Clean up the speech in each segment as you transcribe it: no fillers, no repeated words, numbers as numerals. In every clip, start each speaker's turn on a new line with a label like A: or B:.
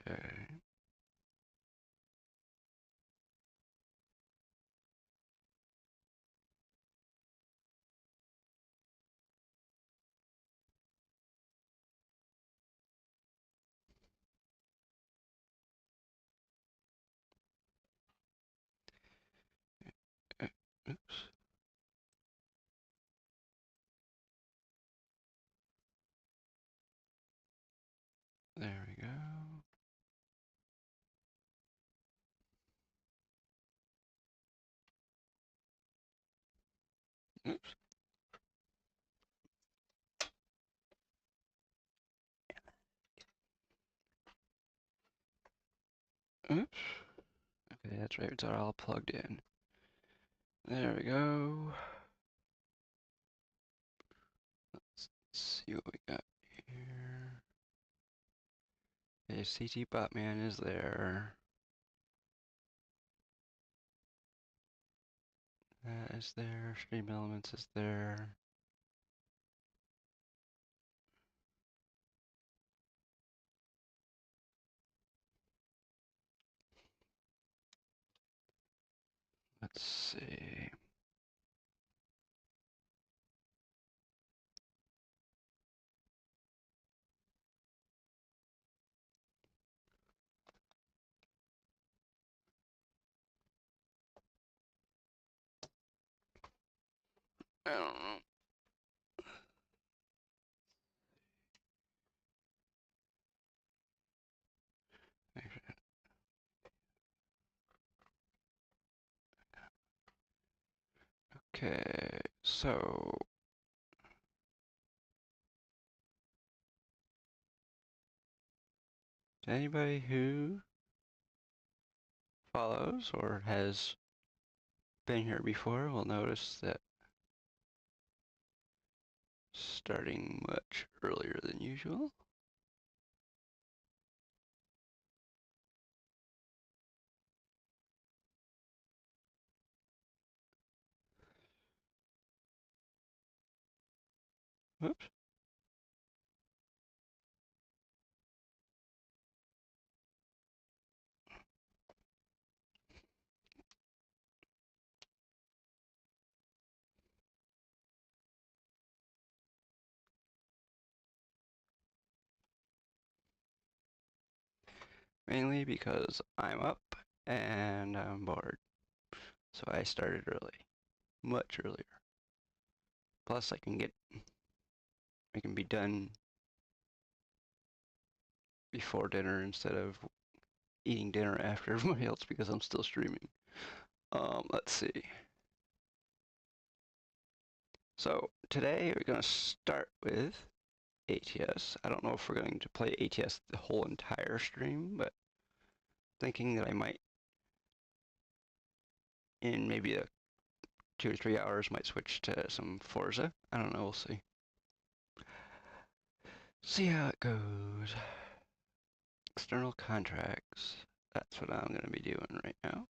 A: Okay. Oops. There we go. Oops. Oops. Okay, that's right. It's all plugged in. There we go. Let's see what we got here. Okay, CT Botman is there. That is there. Stream Elements is there. Let's see. I don't know. Okay, so anybody who follows or has been here before will notice that starting much earlier than usual. Whoops. Mainly because I'm up and I'm bored. So I started early, much earlier. Plus I can be done before dinner instead of eating dinner after everybody else because I'm still streaming. Let's see. So today we're gonna start with ATS. I don't know if we're going to play ATS the whole entire stream, but thinking that I might, in maybe 2 or 3 hours, might switch to some Forza. I don't know, we'll see. See how it goes. External contracts. That's what I'm going to be doing right now.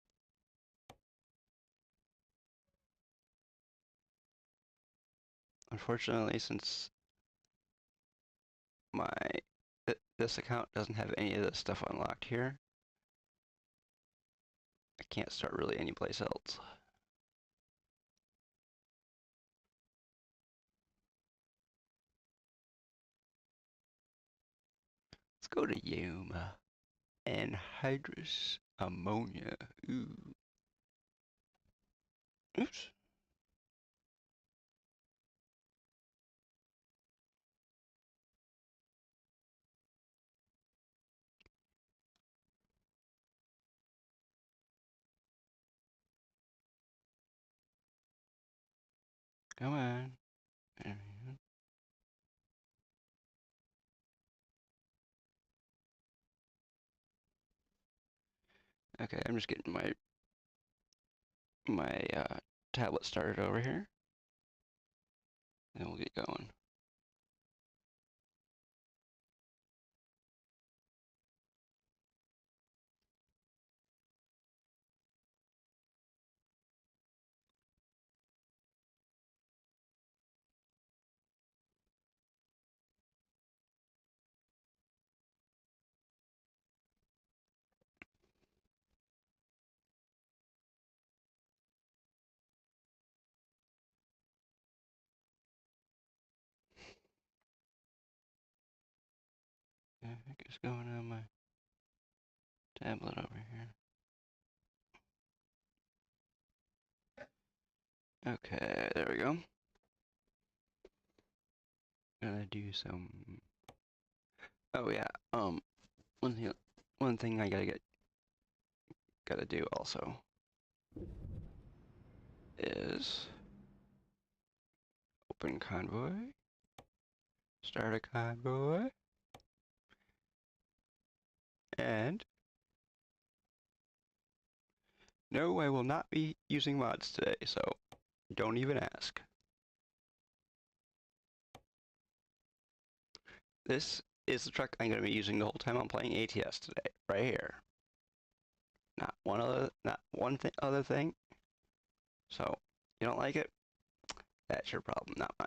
A: Unfortunately, since my this account doesn't have any of this stuff unlocked here, I can't start really anyplace else. Let's go to Yuma. Anhydrous ammonia. Ooh. Oops. Come on. There we go. Okay, I'm just getting my tablet started over here. Then we'll get going. heck is going on my tablet over here? Okay, there we go. Gotta do some. Oh yeah. One thing I gotta do also is open Convoy, start a Convoy, and no, I will not be using mods today, so don't even ask. This is the truck I'm going to be using the whole time I'm playing ATS today, right here. Not one other thing. So, you don't like it? That's your problem, not mine.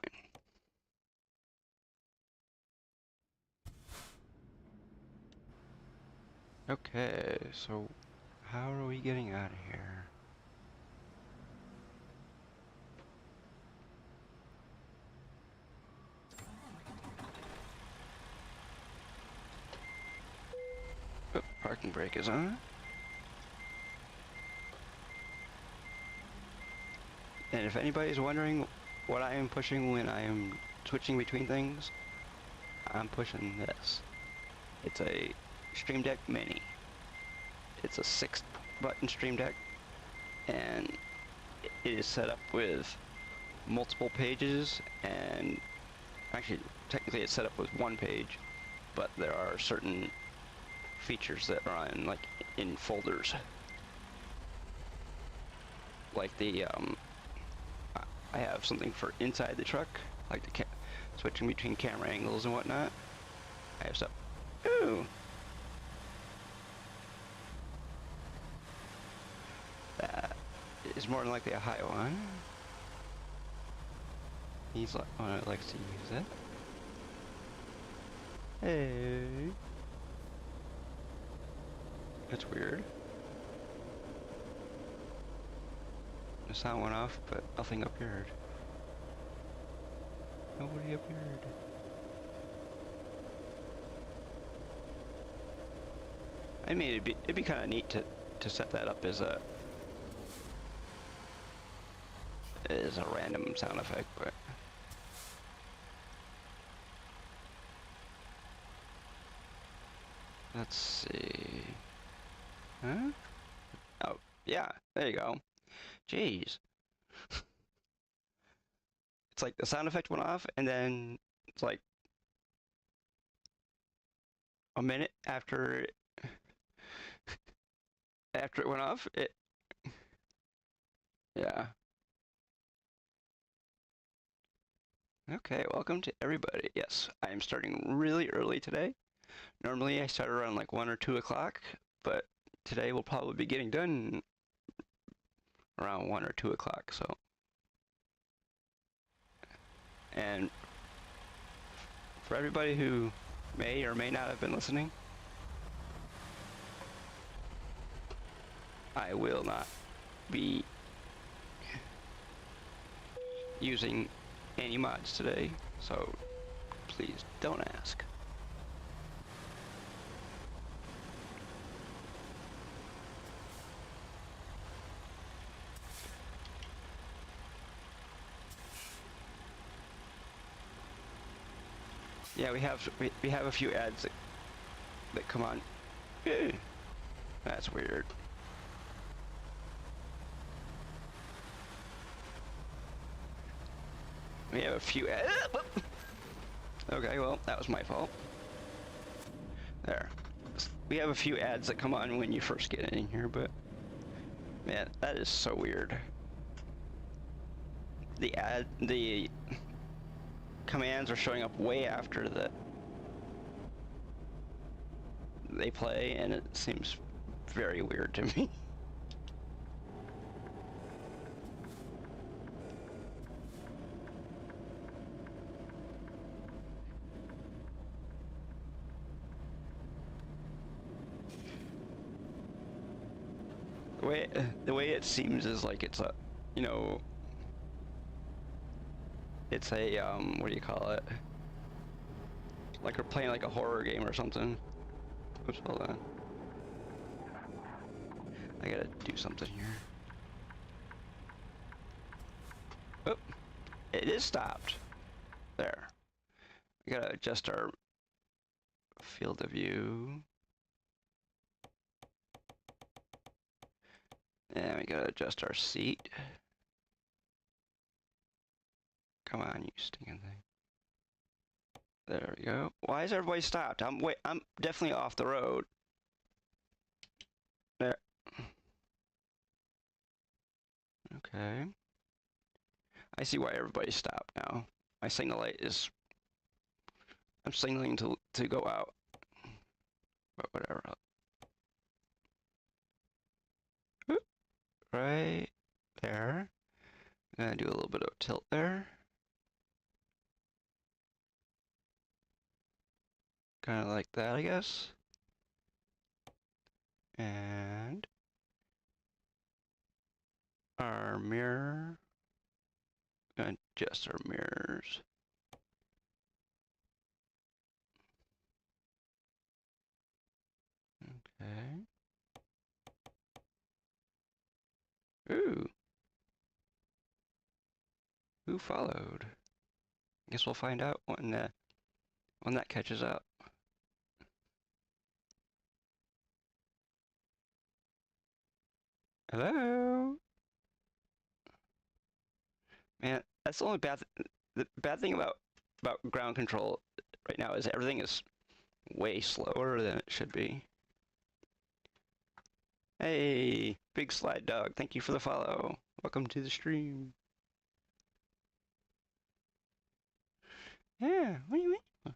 A: Okay, so how are we getting out of here? Oh, parking brake is on. And if anybody's wondering what I am pushing when I am switching between things, I'm pushing this. It's a Stream Deck Mini. It's a 6-button Stream Deck, and it is set up with multiple pages, and actually, technically it's set up with one page, but there are certain features that are on, like, in folders. Like the, I have something for inside the truck, like the switching between camera angles and whatnot. I have stuff. Ooh! That is more than likely a high one. He's like, oh, no, likes to use it. Hey. That's weird. The sound went off, but nothing appeared. Nobody appeared. I mean, it'd be kind of neat to set that up as a random sound effect, but let's see. Huh? Oh, yeah, there you go. Jeez. It's like the sound effect went off, and then it's like a minute after it went off, yeah. Okay, welcome to everybody. Yes, I am starting really early today. Normally I start around like 1 or 2 o'clock, but today we'll probably be getting done around 1 or 2 o'clock, so. And for everybody who may or may not have been listening, I will not be using any mods today, so please don't ask. Yeah, we have a few ads that come on. Ew. That's weird. We have a few ads. Okay, well, that was my fault. There. We have a few ads that come on when you first get in here, but man, that is so weird. The commands are showing up way after they play, and it seems very weird to me. The way it seems is like it's a, you know, it's a what do you call it? Like we're playing like a horror game or something. Oops, hold on. I gotta do something here. Oh, it is stopped. There. We gotta adjust our field of view. And we gotta adjust our seat. Come on, you stinking thing. There we go. Why is everybody stopped? I'm definitely off the road. There. Okay. I see why everybody stopped now. My signal light is... I'm signaling to go out. But whatever. Whoop. Right there. I'm gonna do a little bit of tilt there. Kind of like that, I guess. And our mirror. Gonna adjust our mirrors. Okay. Ooh. Who followed? I guess we'll find out when that catches up. Hello? Man, that's the only the bad thing about ground control right now is everything is way slower than it should be. Hey, Big Slide Dog, thank you for the follow. Welcome to the stream. Yeah, what do you mean?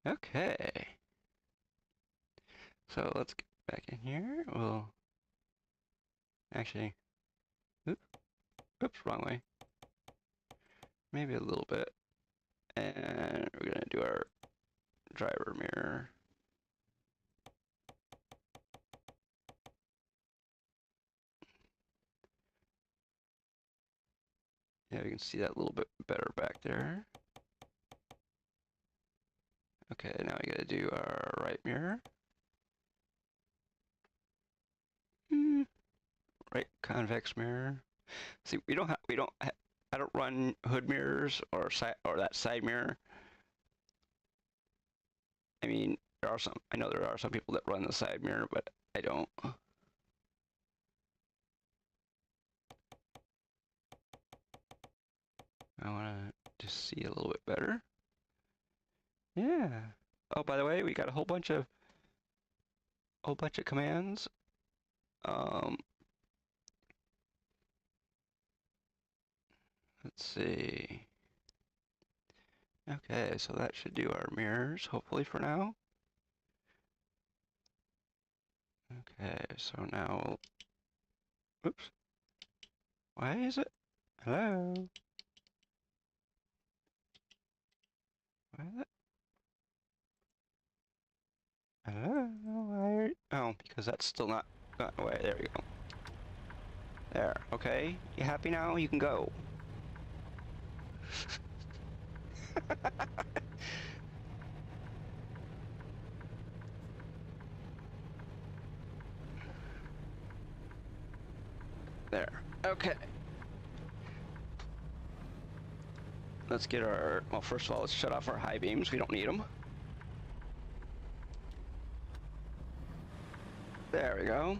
A: Okay. So let's get back in here. We'll actually, oops, wrong way. Maybe a little bit. And we're gonna do our driver mirror. Yeah, we can see that a little bit better back there. Okay, now we gotta do our right mirror. Right convex mirror. See, I don't run hood mirrors or that side mirror. I mean, I know there are some people that run the side mirror, but I don't. I want to just see a little bit better. Yeah. Oh, by the way, we got a whole bunch of commands. Let's see. Okay, so that should do our mirrors, hopefully for now. Okay, so now, oops. Why is it? Hello? Why is it? Hello? Oh, because that's still not gone away. There we go. There, okay. You happy now? You can go. There. Okay. Let's get our... Well, first of all, let's shut off our high beams. We don't need them. There we go.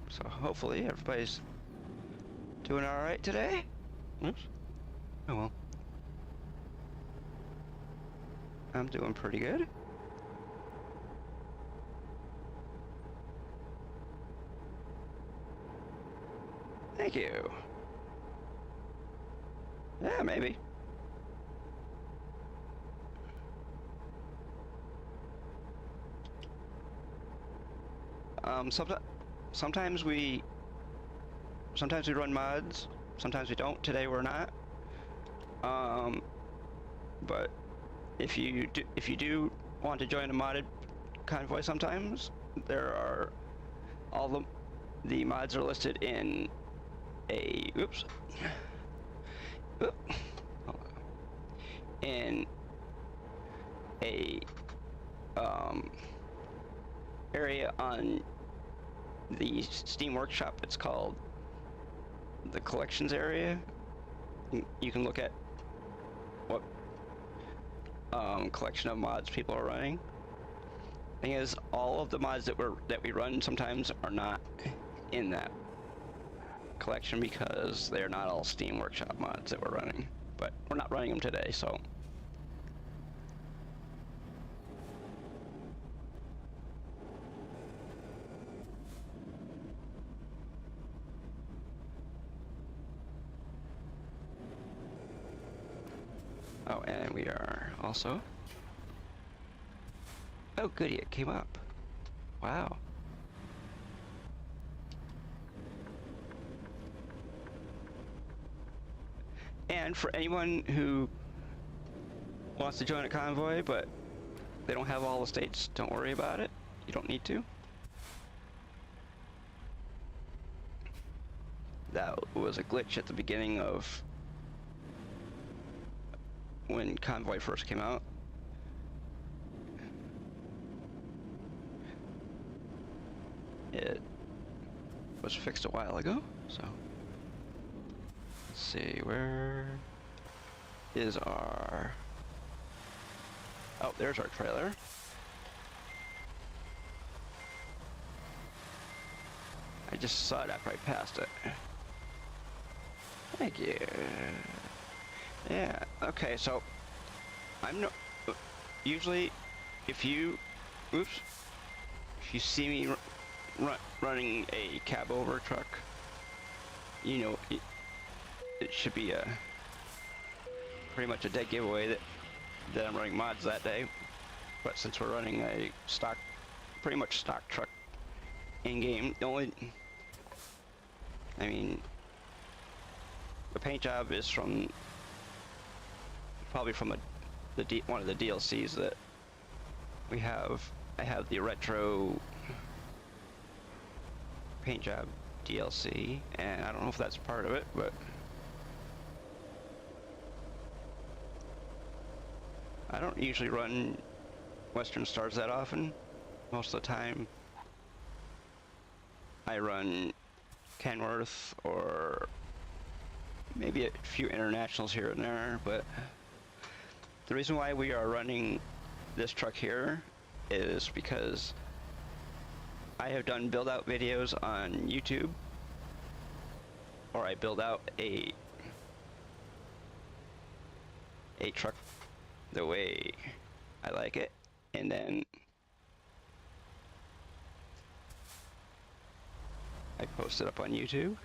A: So hopefully everybody's doing all right today. Oops. Oh well. I'm doing pretty good. Thank you. Yeah, maybe. Sometimes we run mods, sometimes we don't. Today we're not. But if you do want to join a modded convoy, sometimes there are all the mods are listed in a a area on the Steam Workshop. It's called the collections area. You can look at what collection of mods people are running. Thing is, all of the mods that we run sometimes are not in that collection because they're not all Steam Workshop mods that we're running. But we're not running them today, so. Oh, and we are also. Oh, goody, it came up. Wow. And for anyone who wants to join a convoy, but they don't have all the states, don't worry about it. You don't need to. That was a glitch at the beginning of when Convoy first came out. It was fixed a while ago, so let's see, where is our... Oh, there's our trailer. I just saw it after I passed it. Thank you. Yeah, okay, so I'm no... Usually, if you... Oops. If you see me running a cab over truck, you know, it should be a... pretty much a dead giveaway that I'm running mods that day. But since we're running a stock, pretty much stock truck in-game, the only... I mean... The paint job is from... probably from one of the DLCs that we have. I have the retro paint job DLC, and I don't know if that's part of it, but I don't usually run Western Stars that often. Most of the time I run Kenworth or maybe a few internationals here and there, but the reason why we are running this truck here is because I have done build out videos on YouTube, or I build out a truck the way I like it, and then I post it up on YouTube.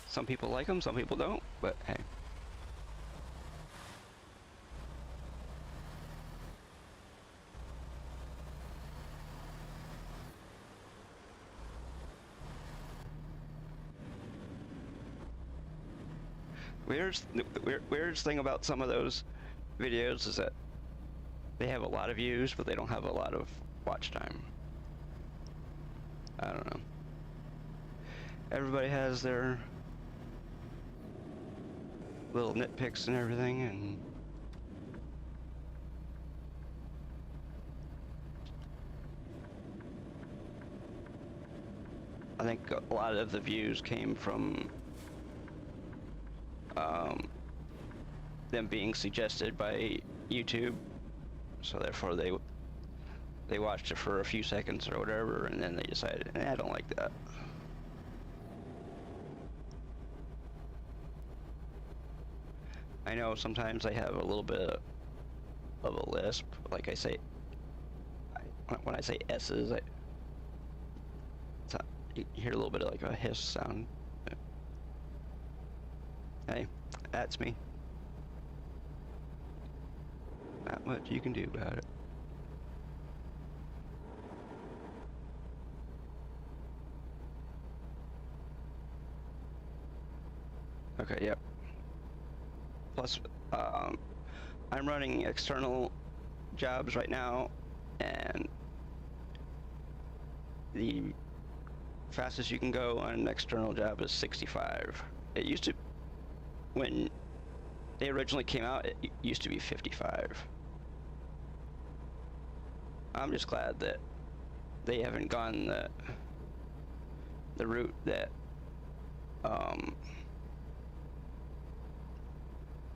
A: Some people like them, some people don't, but hey. The weirdest thing about some of those videos is that they have a lot of views, but they don't have a lot of watch time. I don't know. Everybody has their little nitpicks and everything, and I think a lot of the views came from them being suggested by YouTube, so therefore they watched it for a few seconds or whatever, and then they decided, I don't like that. I know sometimes I have a little bit of a lisp, like I say, when I say S's, you hear a little bit of like a hiss sound. Hey, that's me. Not much you can do about it. Okay, yep. Plus, I'm running external jobs right now, and the fastest you can go on an external job is 65. It used to, when they originally came out, it used to be 55. I'm just glad that they haven't gone the route that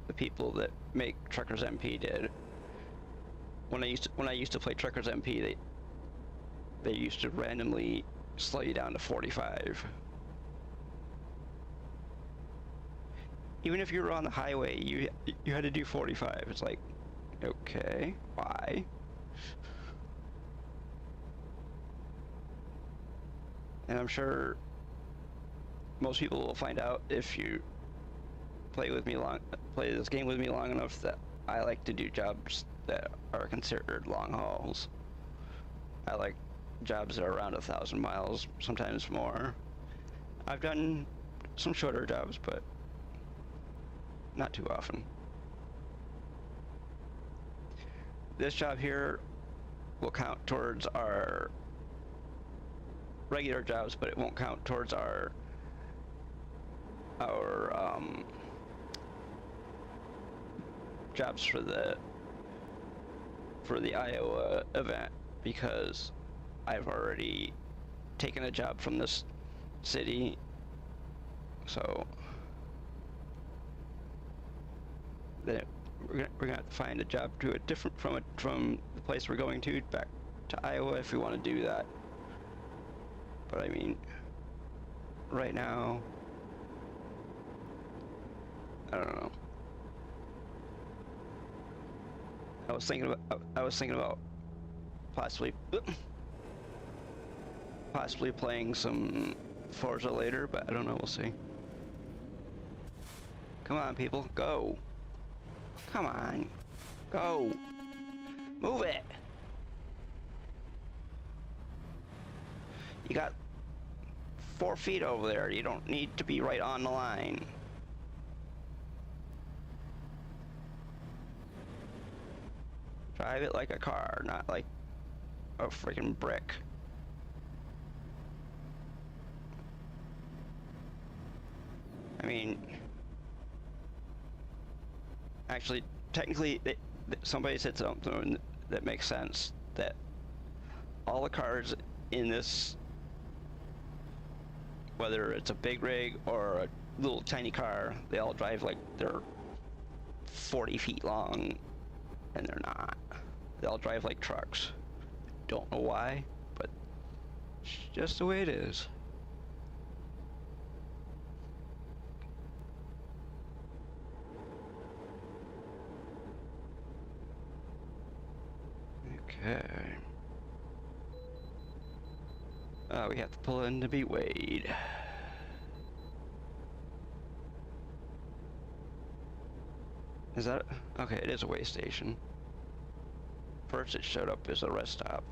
A: the people that make Truckers MP did. When I used to play Truckers MP, they used to randomly slow you down to 45. Even if you were on the highway, you had to do 45. It's like, okay, why? And I'm sure most people will find out if you play this game with me long enough that I like to do jobs that are considered long hauls. I like jobs that are around 1,000 miles, sometimes more. I've done some shorter jobs, but not too often. This job here will count towards our regular jobs, but it won't count towards our jobs for the Iowa event, because I've already taken a job from this city, so then we're gonna have to find a job to it different from the place we're going to back to Iowa if we want to do that. But I mean, right now, I don't know. I was thinking about possibly playing some Forza later, but I don't know. We'll see. Come on, people, go! Come on, go! Move it! You got 4 feet over there. You don't need to be right on the line. Drive it like a car, not like a freaking brick. I mean, actually, technically, somebody said something that makes sense, that all the cars in this, whether it's a big rig or a little tiny car, they all drive like they're 40 feet long, and they're not. They all drive like trucks. Don't know why, but it's just the way it is. Okay. We have to pull in to be weighed. Is that... okay, it is a weigh station. First it showed up as a rest stop.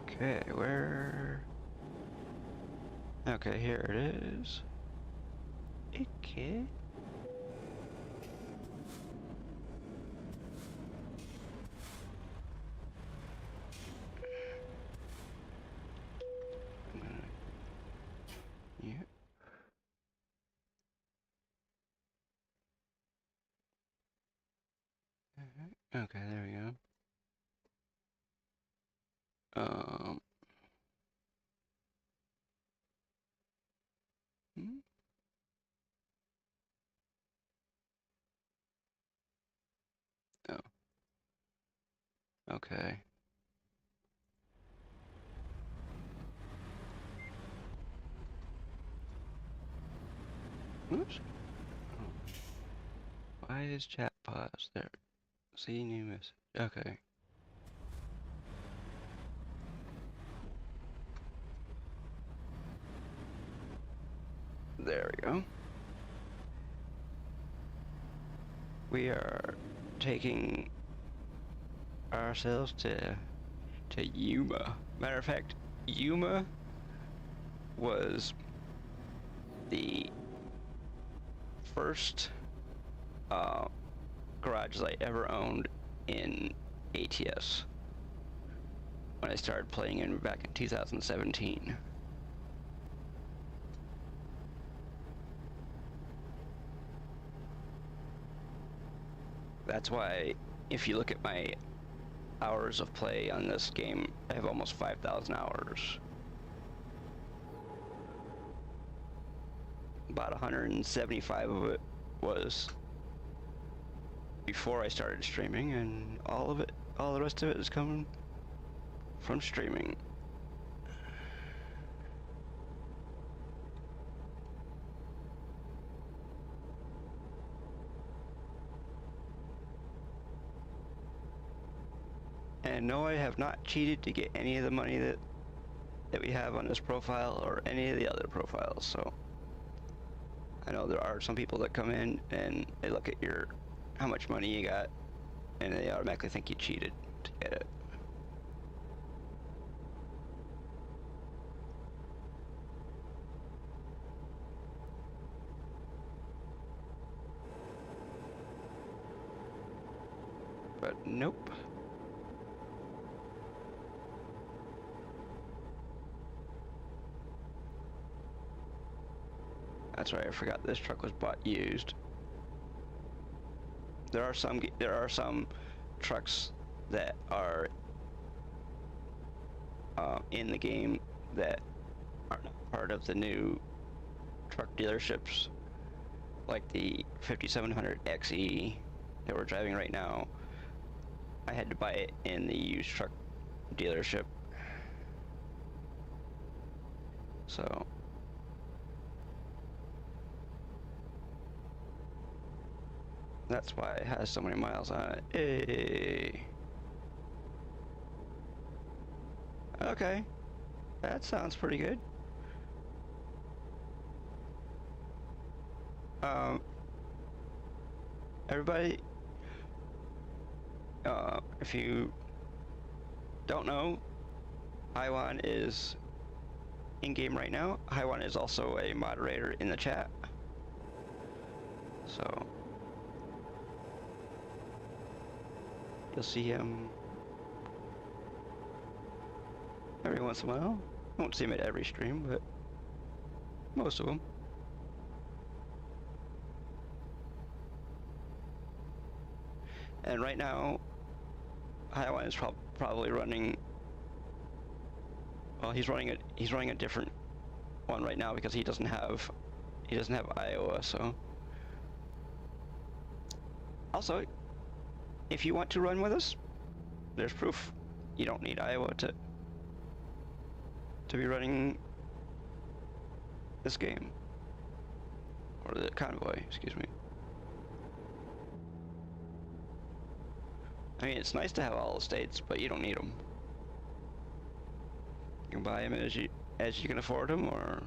A: Okay, where... okay, here it is. Okay. Yeah. Okay, there we go. Hmm? Oh. Okay. Oops. Oh. Why is chat paused? There. See new message. Okay. There we go. We are taking ourselves to Yuma. Matter of fact, Yuma was the first garage I ever owned in ATS. when I started playing in back in 2017. That's why if you look at my hours of play on this game, I have almost 5,000 hours. About 175 of it was before I started streaming, and all the rest of it is coming from streaming. And no, I have not cheated to get any of the money that we have on this profile or any of the other profiles. So I know there are some people that come in and they look at how much money you got, and they automatically think you cheated to get it. But nope. That's right, I forgot this truck was bought used. There are some trucks that are in the game that are not part of the new truck dealerships, like the 5700 XE that we're driving right now. I had to buy it in the used truck dealership. So that's why it has so many miles on it. Hey. Okay, that sounds pretty good. Everybody, if you don't know, Haiwan is in-game right now. Haiwan is also a moderator in the chat. So you'll see him every once in a while. I won't see him at every stream, but most of them. And right now, Haiwan is probably running. Well, he's running a different one right now because he doesn't have Iowa. So also, if you want to run with us, there's proof. You don't need Iowa to be running this game, or the Convoy, excuse me. I mean, it's nice to have all the states, but you don't need them. You can buy them as you can afford them, or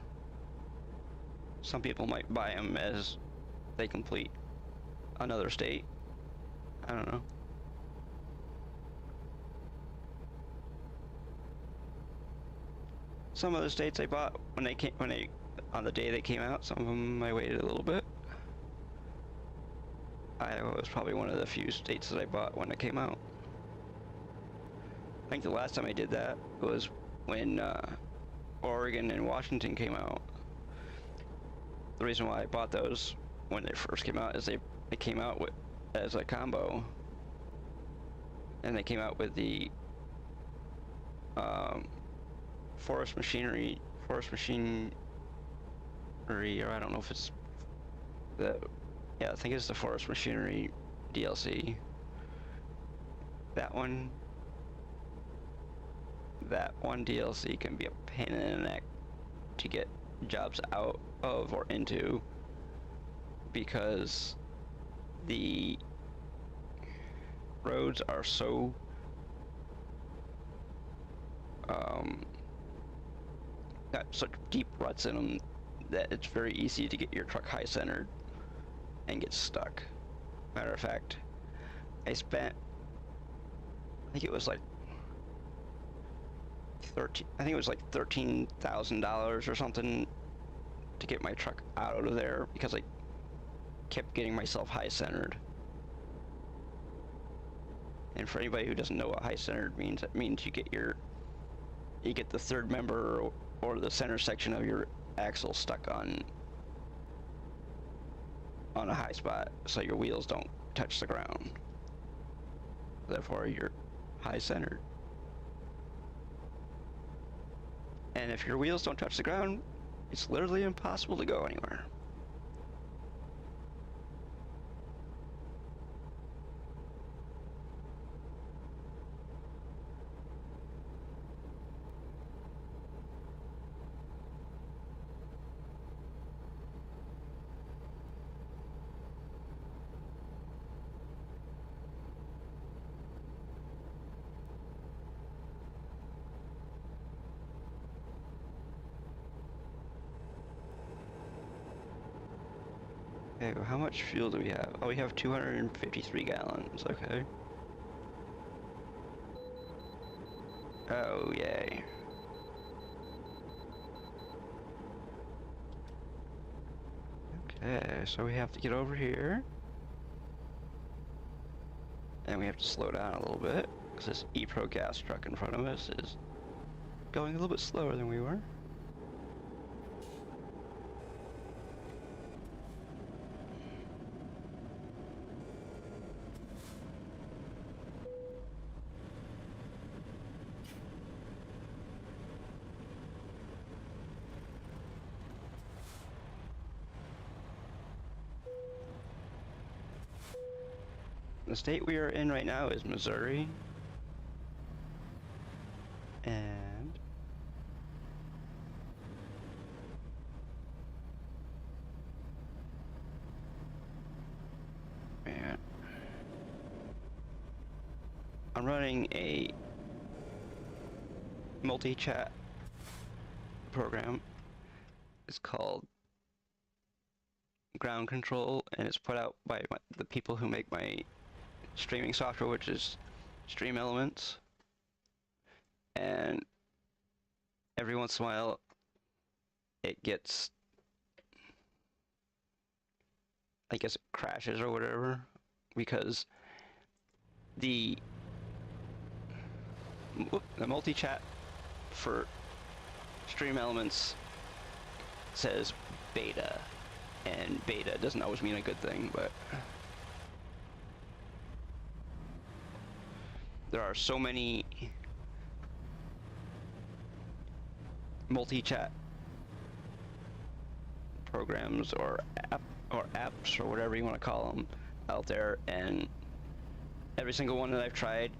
A: some people might buy them as they complete another state. I don't know. Some of the states I bought on the day they came out. Some of them I waited a little bit. Iowa was probably one of the few states that I bought when it came out. I think the last time I did that was when Oregon and Washington came out. The reason why I bought those when they first came out is they came out as a combo, and they came out with the forest machinery, or I don't know if it's the. Yeah, I think it's the Forest Machinery DLC. That one DLC can be a pain in the neck to get jobs out of or into, because the roads are so got such deep ruts in them that it's very easy to get your truck high centered and get stuck. Matter of fact, I think it was like $13,000 or something to get my truck out of there because I kept getting myself high centered. And for anybody who doesn't know what high centered means, it means you get your you get the third member or the center section of your axle stuck on a high spot, so your wheels don't touch the ground. Therefore, you're high centered. And if your wheels don't touch the ground, it's literally impossible to go anywhere. Okay, well, how much fuel do we have? Oh, we have 253 gallons, okay. Oh, yay. Okay, so we have to get over here. And we have to slow down a little bit, because this E-Pro gas truck in front of us is going a little bit slower than we were. The state we are in right now is Missouri. And man, I'm running a multi-chat program. It's called Ground Control, and it's put out by the people who make my streaming software, which is Stream Elements. And every once in a while it gets, I guess it crashes or whatever, because the multi-chat for Stream Elements says beta, and beta doesn't always mean a good thing, but there are so many multi-chat programs or apps or whatever you want to call them out there, and every single one that I've tried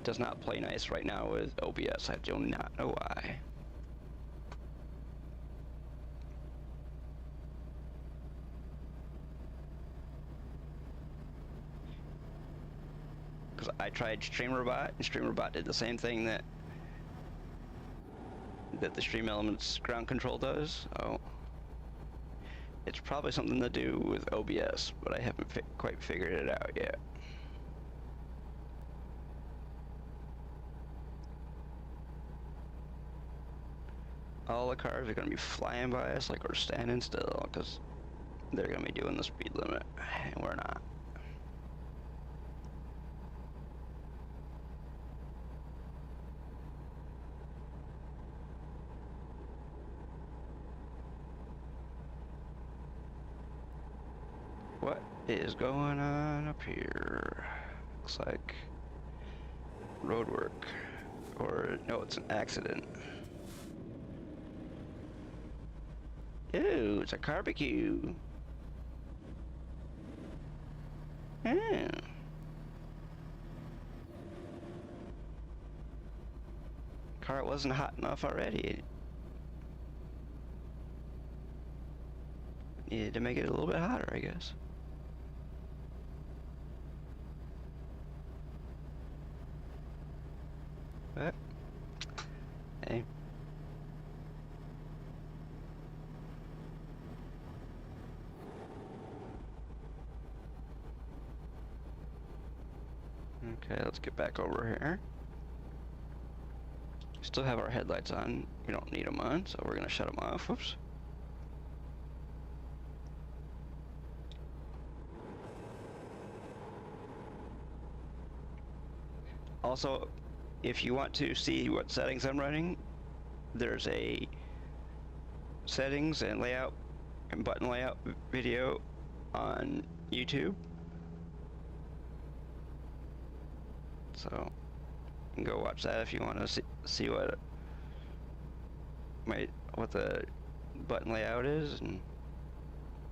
A: does not play nice right now with OBS. I do not know why. Because I tried StreamRobot, and StreamRobot did the same thing that the Stream Elements ground control does. Oh, it's probably something to do with OBS, but I haven't quite figured it out yet. All the cars are going to be flying by us like we're standing still, because they're going to be doing the speed limit, and we're not. What is going on up here? Looks like road work, or no, it's an accident. Ew, it's a barbecue. Yeah. Car wasn't hot enough already. Needed to make it a little bit hotter, I guess. But hey. Okay, let's get back over here. Still have our headlights on. We don't need them on, so we're gonna shut them off. Whoops. Also, if you want to see what settings I'm running, there's a settings and layout and button layout video on YouTube. So you can go watch that if you want to see what the button layout is and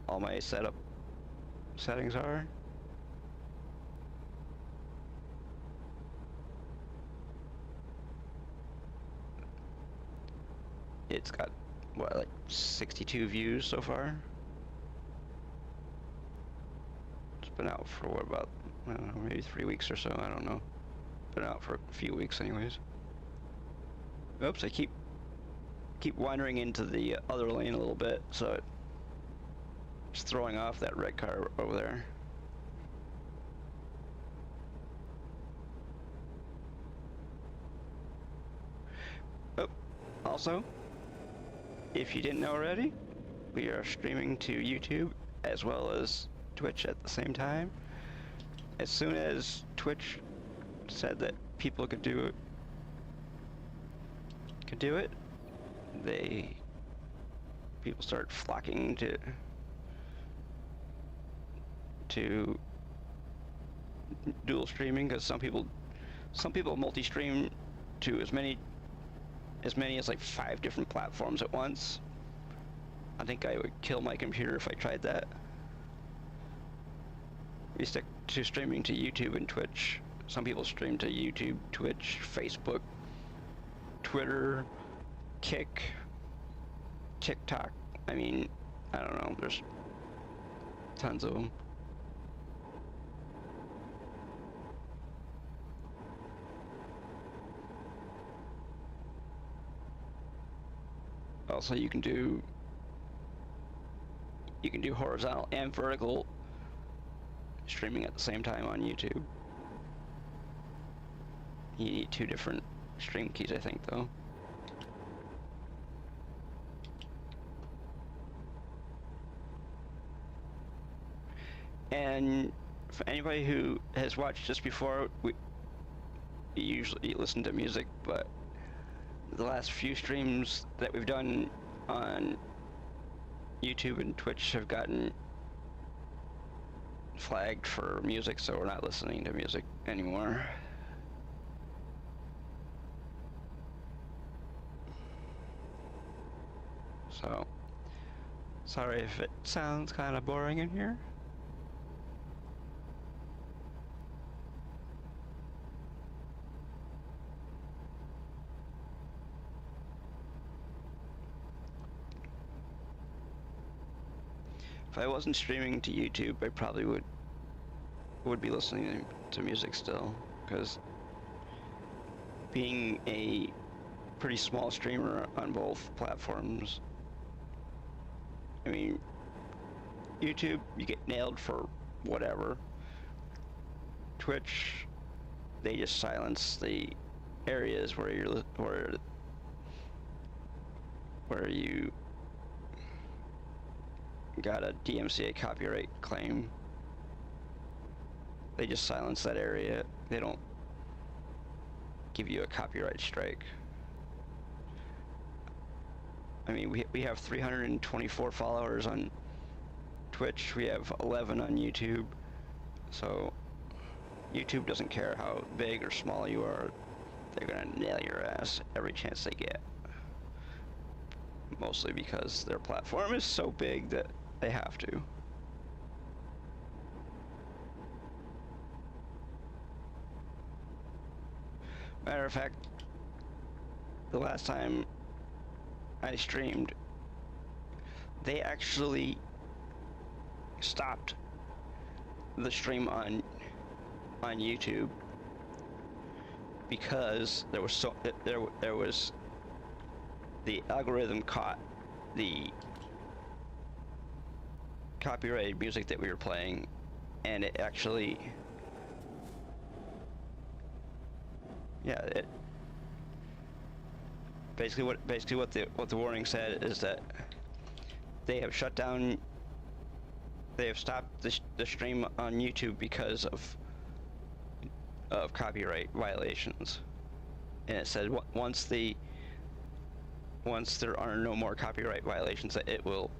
A: all my setup settings are. It's got what, like 62 views so far. It's been out for what, about, I don't know, maybe 3 weeks or so, I don't know. Been out for a few weeks anyways. Oops, I keep wandering into the other lane a little bit, so it's throwing off that red car over there. Oh, also, if you didn't know already, we are streaming to YouTube as well as Twitch at the same time. As soon as Twitch said that people could do it, people start flocking to dual streaming, because some people multi-stream to as many as like 5 different platforms at once. I think I would kill my computer if I tried that. We stick to streaming to YouTube and Twitch. Some people stream to YouTube, Twitch, Facebook, Twitter, Kick, TikTok. I mean, I don't know, there's tons of them. Also, you can do horizontal and vertical streaming at the same time on YouTube. You need 2 different stream keys, I think, though. And for anybody who has watched this before, we usually listen to music, but the last few streams that we've done on YouTube and Twitch have gotten flagged for music, so we're not listening to music anymore. So, sorry if it sounds kind of boring in here. If I wasn't streaming to YouTube, I probably would be listening to music still, because being a pretty small streamer on both platforms, I mean, YouTube, you get nailed for whatever. Twitch, they just silence the areas where you got a DMCA copyright claim. They just silence that area. They don't give you a copyright strike. I mean, we have 324 followers on Twitch. We have 11 on YouTube. So YouTube doesn't care how big or small you are. They're gonna nail your ass every chance they get. Mostly because their platform is so big that they have to. Matter of fact, the last time I streamed, they actually stopped the stream on YouTube because there was the algorithm caught the copyrighted music that we were playing, and it actually, it basically what the warning said is that they have shut down, they have stopped the stream on YouTube because of copyright violations. and it said once there are no more copyright violations, that it will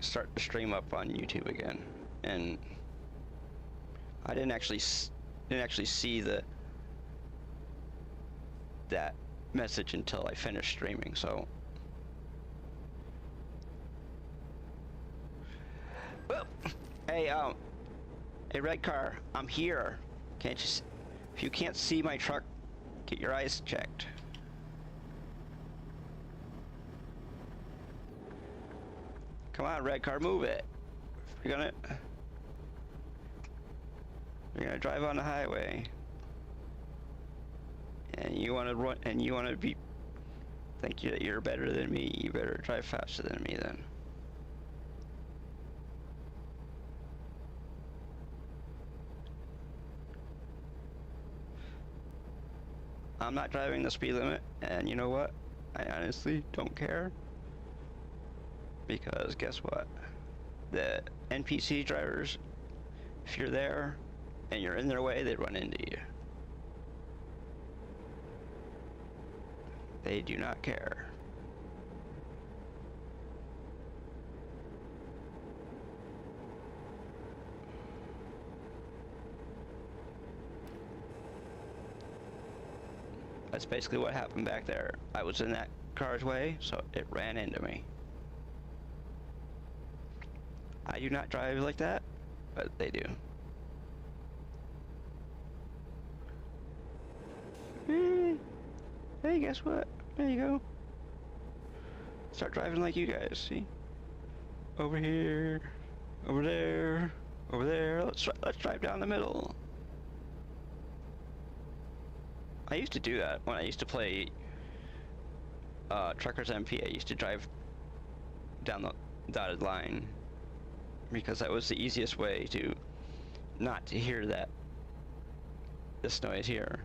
A: start the stream up on YouTube again. And I didn't actually see that message until I finished streaming. So, well, hey, red car, I'm here. Can't you? If you can't see my truck, get your eyes checked. Come on, red car, move it. You're gonna drive on the highway, and you want to run, and you want to think that you're better than me. You better drive faster than me then. I'm not driving the speed limit, and you know what? I honestly don't care. Because guess what? The NPC drivers, if you're there and you're in their way, they run into you. They do not care. That's basically what happened back there. I was in that car's way, so it ran into me. I do not drive like that, but they do. Hey, guess what? There you go. Start driving like you guys, see? Over here, over there, over there. Let's drive down the middle. I used to do that when I used to play Truckers MP. I used to drive down the dotted line, because that was the easiest way to not to hear this noise here.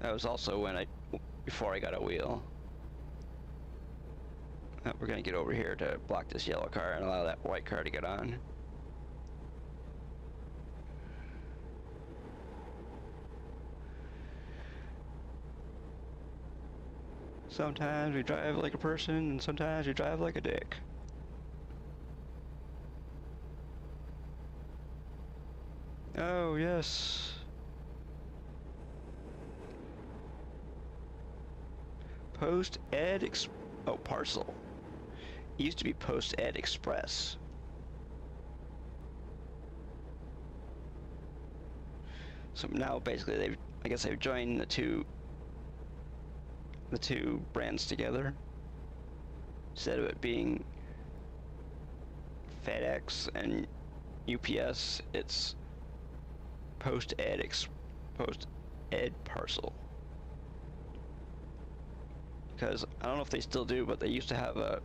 A: That was also before I got a wheel. We're gonna get over here to block this yellow car and allow that white car to get on. Sometimes we drive like a person, and sometimes we drive like a dick. Oh, yes. Parcel. It used to be Post Ed Express. So now basically I guess they've joined the two brands together. Instead of it being FedEx and UPS, it's Post Ed Parcel. Because I don't know if they still do, but they used to have a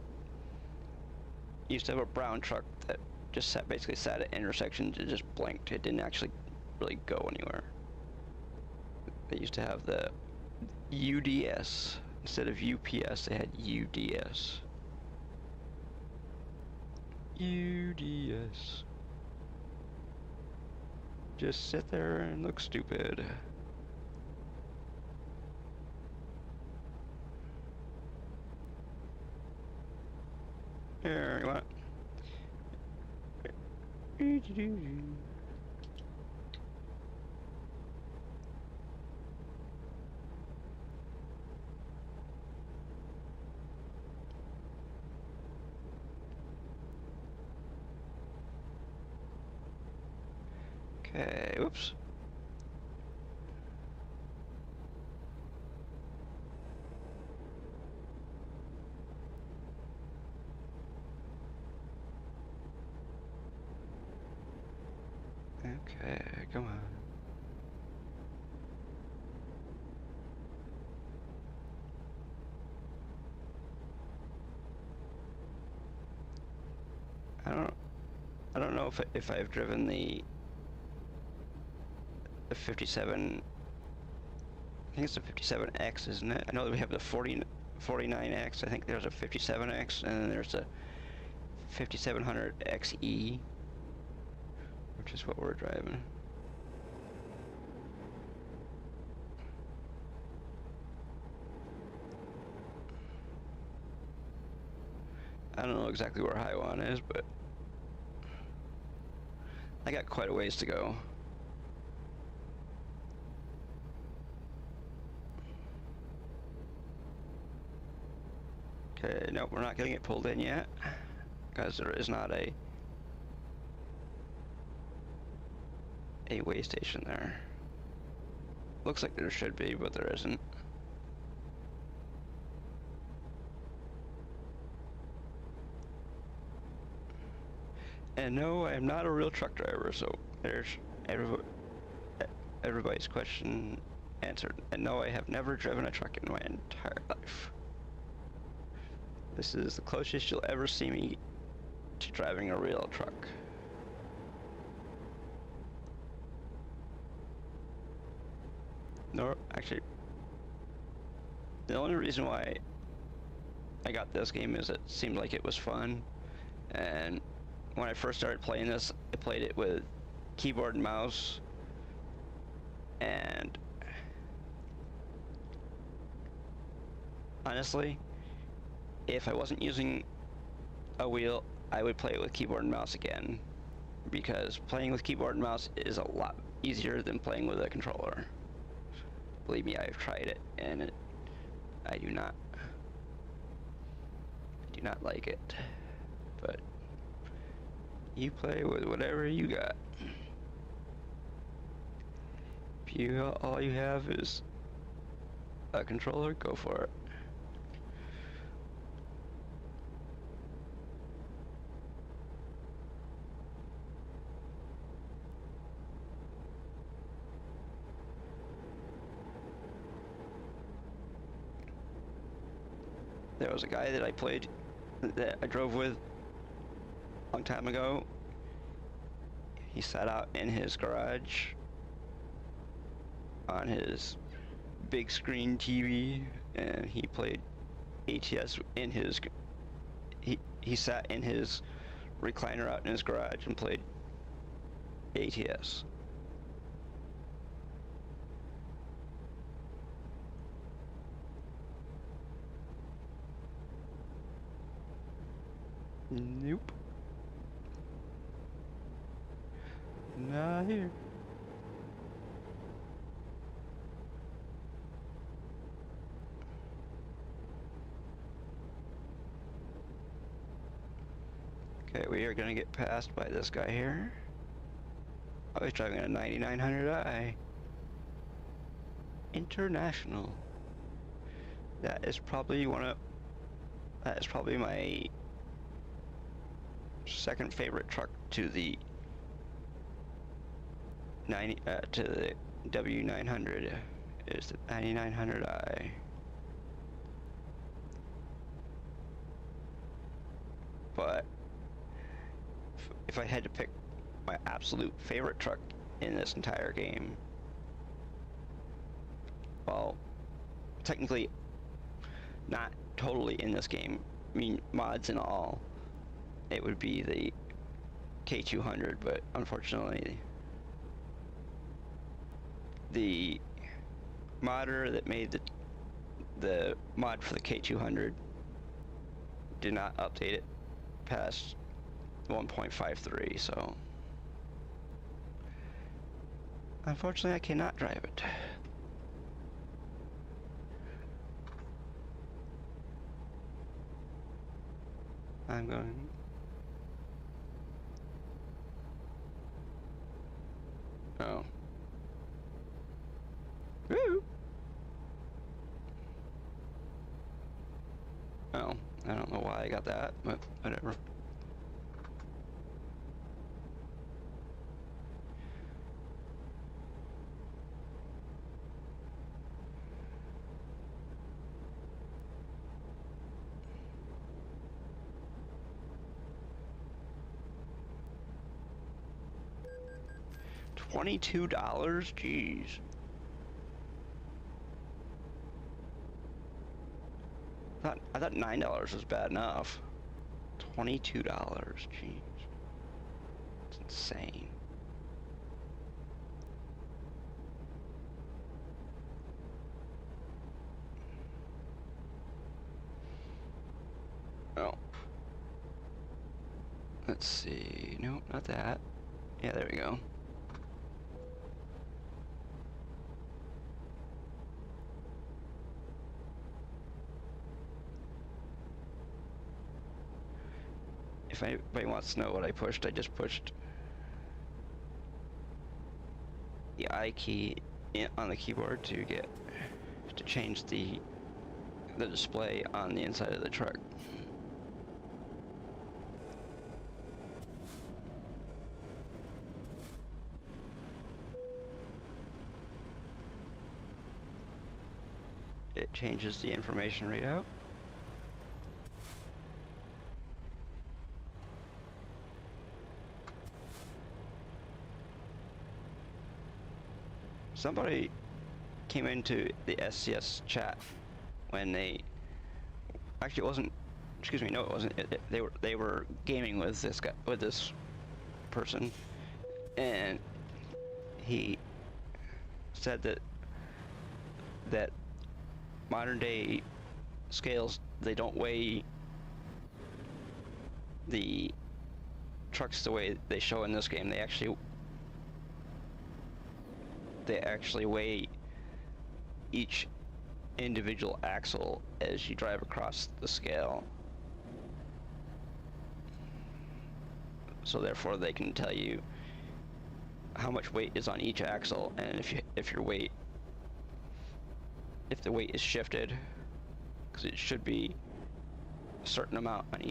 A: brown truck that just basically sat at intersections and just blinked. It didn't actually really go anywhere. They used to have the UDS instead of UPS. They had UDS. UDS. Just sit there and look stupid. Here, you want? Okay, whoops. Okay, come on. I don't know if I've driven the 57. I think it's the 57X, isn't it? I know that we have the 49X. I think there's a 57X, and then there's a 5700XE, which is what we're driving. I don't know exactly where Highwan is, but I got quite a ways to go. Okay, nope, we're not getting it pulled in yet, because there is not a way station there. Looks like there should be, but there isn't. And no, I am not a real truck driver, so there's everybody's question answered. And no, I have never driven a truck in my entire life. This is the closest you'll ever see me to driving a real truck. No, actually, the only reason why I got this game is it seemed like it was fun, and when I first started playing this, I played it with keyboard and mouse, and honestly, if I wasn't using a wheel, I would play it with keyboard and mouse again, because playing with keyboard and mouse is a lot easier than playing with a controller. Believe me, I've tried it, and I do not like it. But you play with whatever you got. If all you have is a controller, go for it. There was a guy that I drove with a long time ago. He sat out in his garage on his big screen TV, and he played ATS in his, he sat in his recliner out in his garage and played ATS. Nope. Not here. Okay, we are gonna get passed by this guy here. Oh, he's driving a 9900i. International. That is probably my second favorite truck to the W900 is the 9900i. But if I had to pick my absolute favorite truck in this entire game, well, technically not totally in this game, I mean mods and all, it would be the K200, but unfortunately the modder that made the mod for the K200 did not update it past 1.53, so unfortunately I cannot drive it. I'm going. Oh. Woo! Oh, I don't know why I got that, but whatever. $22? Jeez. I thought $9 was bad enough. $22, jeez. It's insane. Oh. Let's see. Nope, not that. Yeah, there we go. If anybody wants to know what I pushed, I just pushed the I key on the keyboard to change the display on the inside of the truck. It changes the information readout. Somebody came into the SCS chat when actually it wasn't, excuse me, no it wasn't, they were gaming with this person, and he said that modern day scales, they don't weigh the trucks the way they show in this game. They actually weigh each individual axle as you drive across the scale. So therefore they can tell you how much weight is on each axle, and if the weight is shifted, because it should be a certain amount on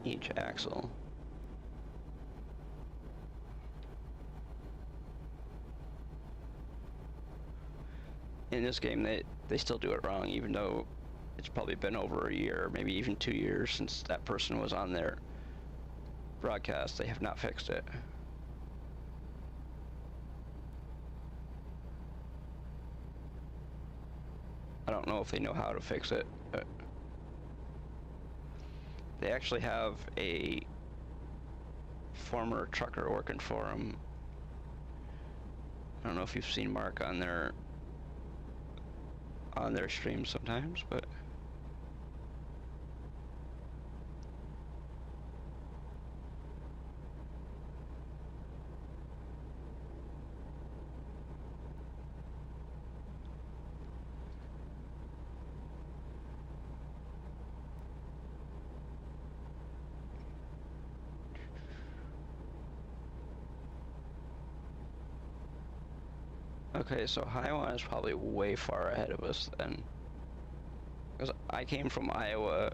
A: each axle. In this game, they still do it wrong, even though it's probably been over a year, maybe even 2 years since that person was on their broadcast. They have not fixed it. I don't know if they know how to fix it, but they actually have a former trucker working for them. I don't know if you've seen Mark on their streams sometimes, but okay, so Highwan is probably way far ahead of us then. Because I came from Iowa,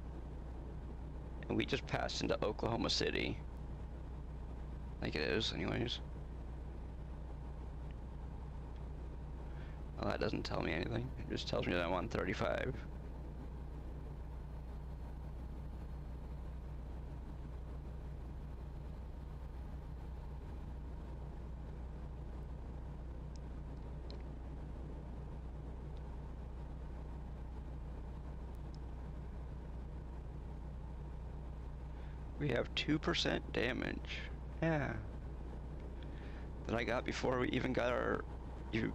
A: and we just passed into Oklahoma City. Like it is, anyways. Well, that doesn't tell me anything. It just tells me that I'm on 35. We have 2% damage. Yeah. That I got before we even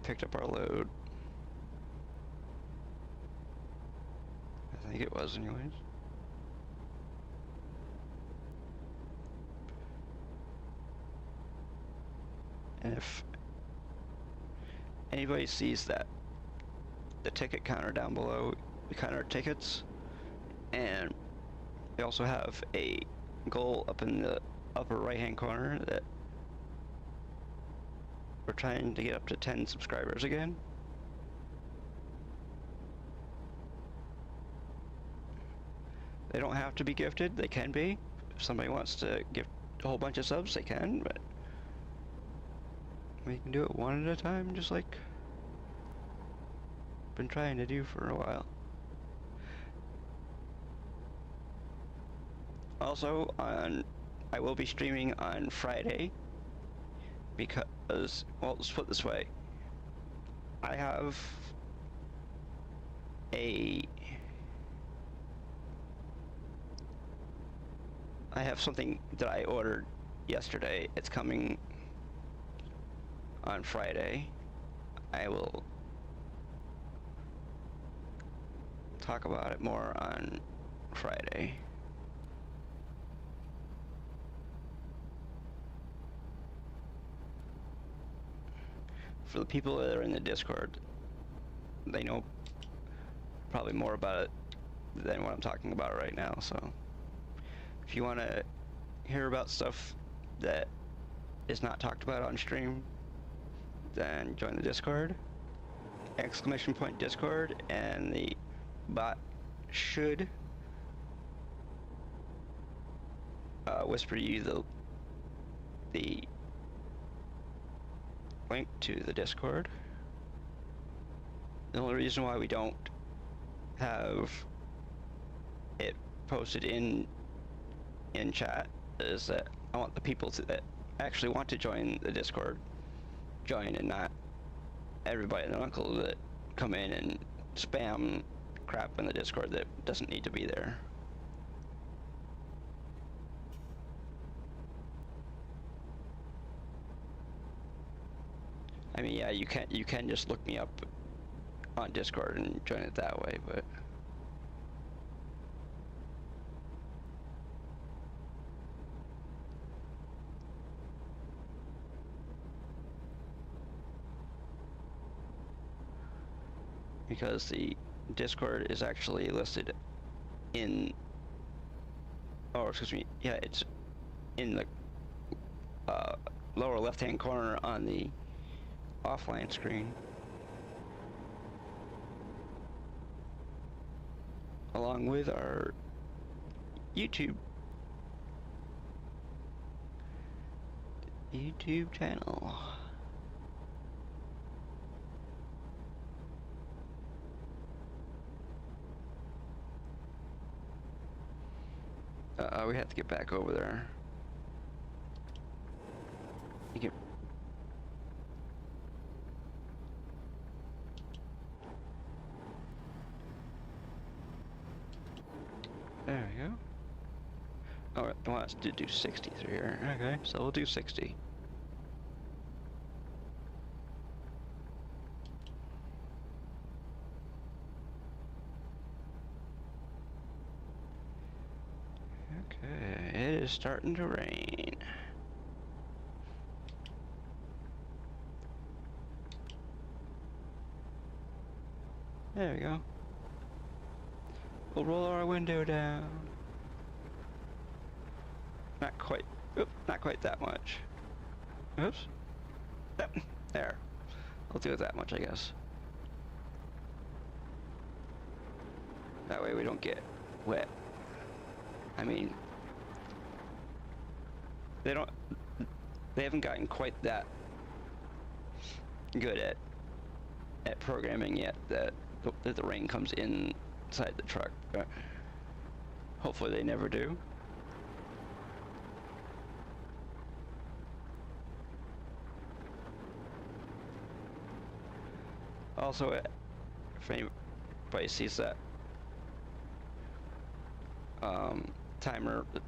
A: picked up our load. I think it was anyways. And if anybody sees the ticket counter down below, we count our tickets, and we also have a goal up in the upper right hand corner that we're trying to get up to 10 subscribers again. They don't have to be gifted, they can be. If somebody wants to gift a whole bunch of subs, they can, but we can do it one at a time, just like I've been trying to do for a while. Also, I will be streaming on Friday because, well, let's put it this way. I have I have something that I ordered yesterday. It's coming on Friday. I will talk about it more on Friday. For the people that are in the Discord, they know probably more about it than what I'm talking about right now, so if you want to hear about stuff that is not talked about on stream, then join the Discord, ! Discord, and the bot should whisper you the link to the Discord. The only reason why we don't have it posted in chat is that I want the people that actually want to join the Discord join, and not everybody and their uncle that come in and spam crap in the Discord that doesn't need to be there. I mean, yeah, you can just look me up on Discord and join it that way, but because the Discord is actually listed in, oh, excuse me, yeah, it's in the lower left-hand corner on the offline screen, along with our YouTube channel. We have to get back over there. You can. There we go. Oh, it wants us to do 60 through here. Okay, so we'll do 60. Okay, it is starting to rain. There we go. We'll roll our window down. Not quite. Oop, not quite that much. Oops. Yep, there. I'll do it that much, I guess. That way we don't get wet. I mean, they haven't gotten quite that good at programming yet that the rain comes inside the truck, but hopefully they never do. Also, if anybody sees that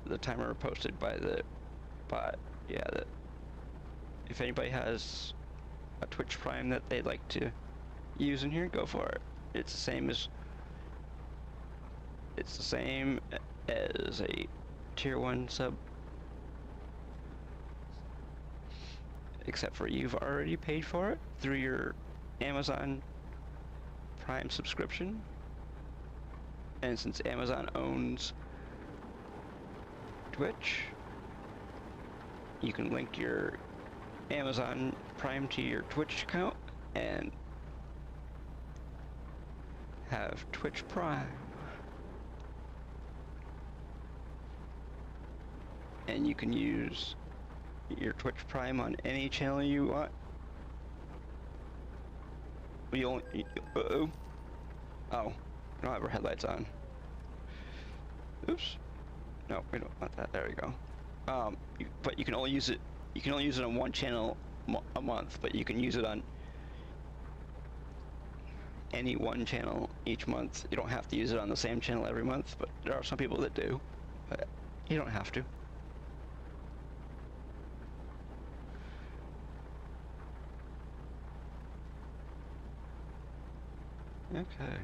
A: the timer posted by the bot, yeah, that if anybody has a Twitch Prime that they'd like to use in here, go for it. It's the same as a tier 1 sub, except for you've already paid for it through your Amazon Prime subscription, and since Amazon owns Twitch, you can link your Amazon Prime to your Twitch account and have Twitch Prime. And you can use your Twitch Prime on any channel you want. We only, oh, we don't have our headlights on. Oops. No, we don't want that. There we go. But you can only use it. You can only use it on one channel a month, but you can use it on any one channel each month. You don't have to use it on the same channel every month, but there are some people that do. But you don't have to. Okay.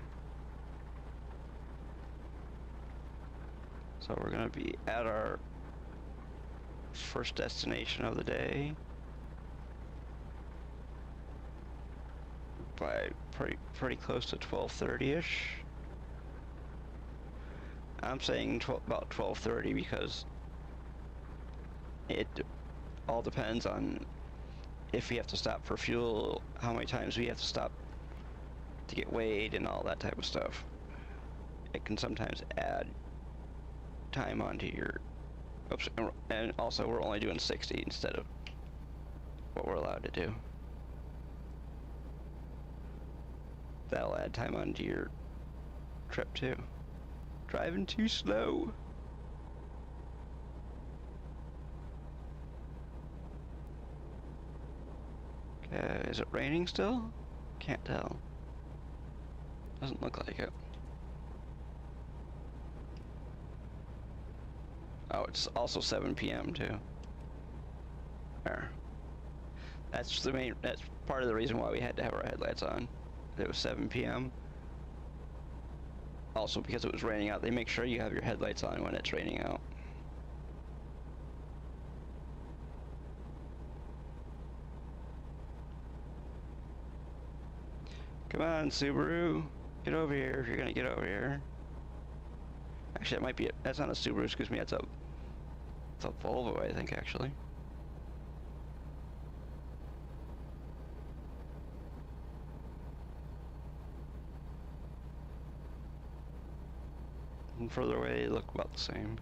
A: So we're gonna be at our first destination of the day by pretty close to 12:30ish. I'm saying about 12:30 because it all depends on if we have to stop for fuel, how many times we have to stop to get weighed and all that type of stuff. It can sometimes add time onto your, oops, and also we're only doing 60 instead of what we're allowed to do. That'll add time onto your trip too. Driving too slow. Okay, is it raining still? Can't tell. Doesn't look like it. Oh, it's also 7 p.m. too. There. That's part of the reason why we had to have our headlights on. It was 7 p.m. Also because it was raining out, they make sure you have your headlights on when it's raining out. Come on, Subaru. Get over here if you're gonna get over here. Actually, that might be it. That's not a Subaru, excuse me, it's a Volvo, I think, actually. And further away, they look about the same.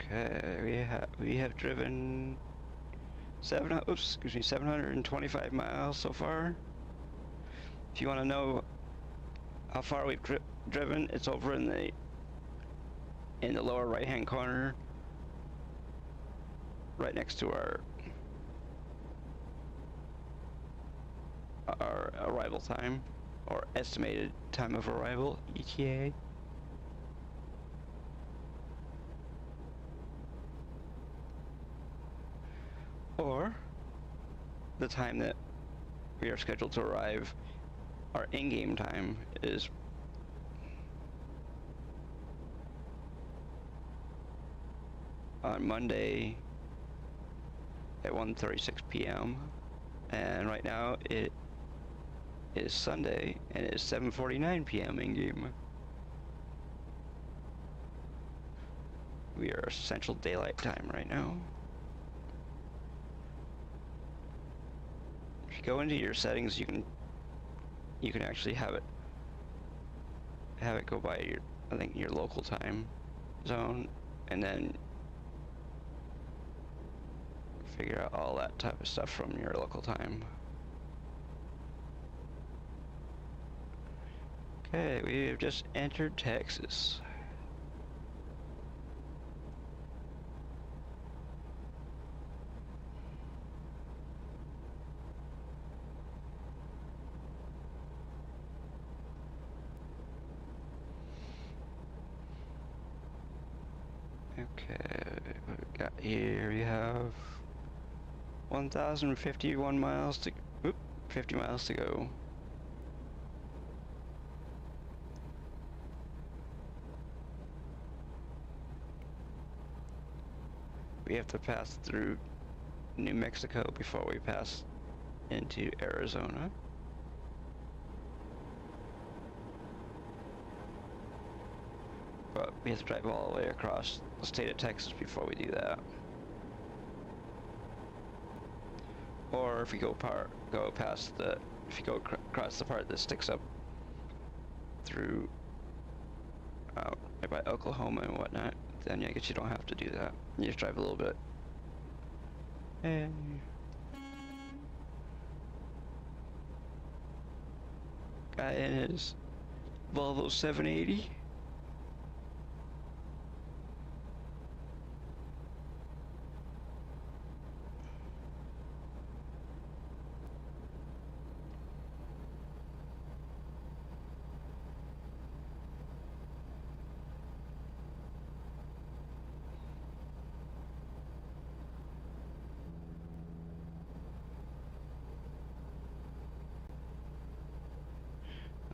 A: Okay, we have driven 725 miles so far. If you want to know how far we've driven, it's over in the lower right-hand corner, right next to our arrival time, or estimated time of arrival, ETA. Or the time that we are scheduled to arrive. Our in-game time is on Monday at 1:36 p.m. and right now it is Sunday and it is 7:49 p.m. in-game. We are Central Daylight Time right now. If you go into your settings, you can actually have it go by your, I think, your local time zone, and then figure out all that type of stuff from your local time. Okay, we have just entered Texas. Okay, what we got here, we have 1,051 miles to, 50 miles to go. We have to pass through New Mexico before we pass into Arizona. But we have to drive all the way across the state of Texas before we do that. Or if we go past the, if you go across the part that sticks up through right by Oklahoma and whatnot, then I guess you don't have to do that. You just drive a little bit. And Guy in his Volvo 780.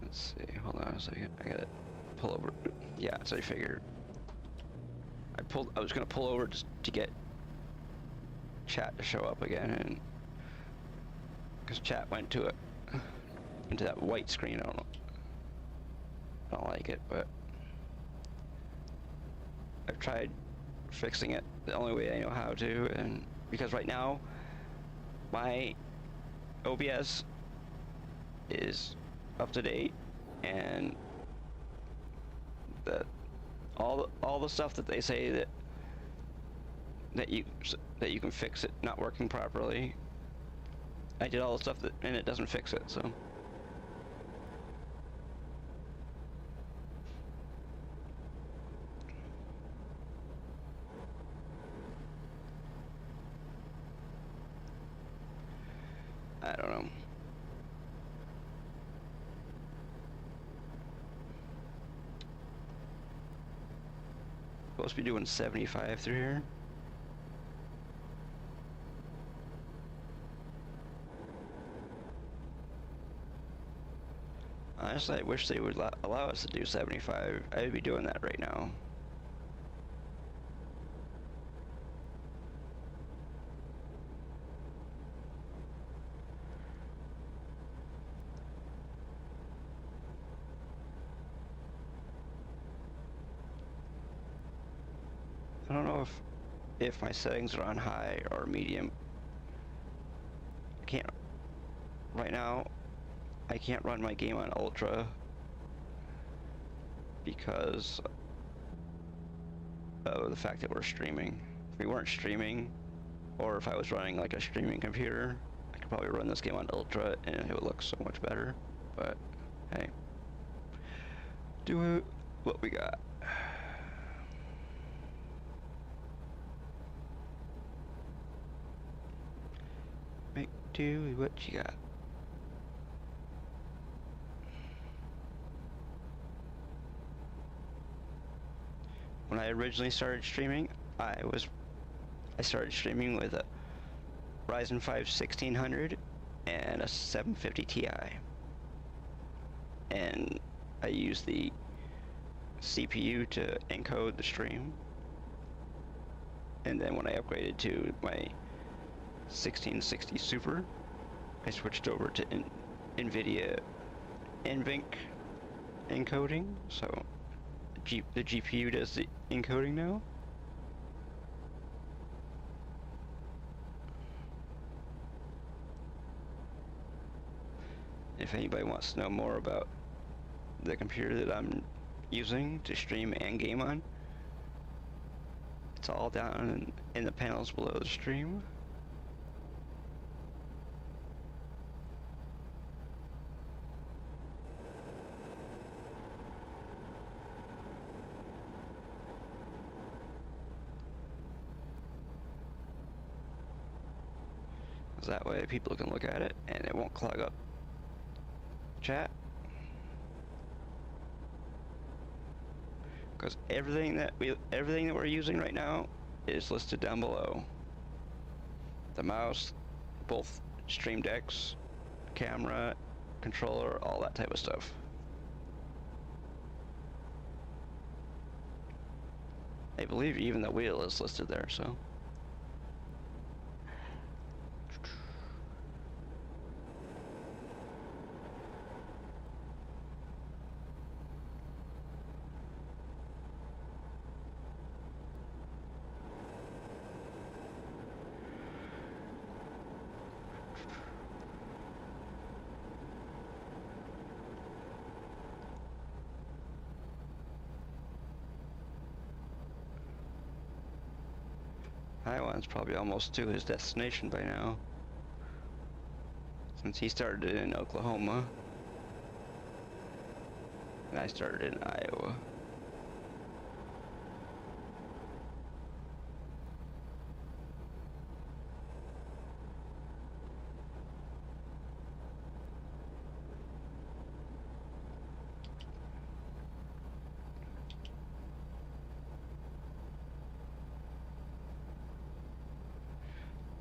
A: Let's see, hold on a second. I gotta pull over. Yeah, so I figured. I was gonna pull over just to get chat to show up again, and because chat went into that white screen. I don't know. I don't like it, but I've tried fixing it the only way I know how to, and because right now my OBS is up to date, and all the stuff that they say that you can fix it not working properly, I did all the stuff and it doesn't fix it. So I don't know. Supposed to be doing 75 through here. Honestly, I wish they would allow us to do 75. I would be doing that right now. I don't know if my settings are on high or medium. I can't right now. I can't run my game on ultra because of the fact that we're streaming. If we weren't streaming, or if I was running like a streaming computer, I could probably run this game on ultra and it would look so much better. But hey, do what we got. Make do what you got. When I originally started streaming, I started streaming with a Ryzen 5 1600 and a 750 Ti, and I used the CPU to encode the stream, and then when I upgraded to my 1660 Super, I switched over to NVIDIA NVENC encoding, so the GPU does the encoding now. If anybody wants to know more about the computer that I'm using to stream and game on, it's all down in the panels below the stream. That way people can look at it and it won't clog up chat. Because everything that we're using right now is listed down below. The mouse, both Stream Decks, camera, controller, all that type of stuff. I believe even the wheel is listed there, so. Highland's probably almost to his destination by now, since he started it in Oklahoma. And I started in Iowa.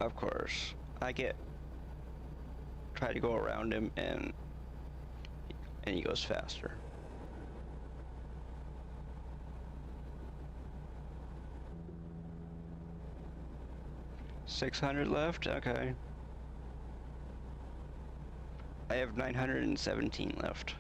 A: Of course, try to go around him and he goes faster. $600 left? Okay. I have 917 left.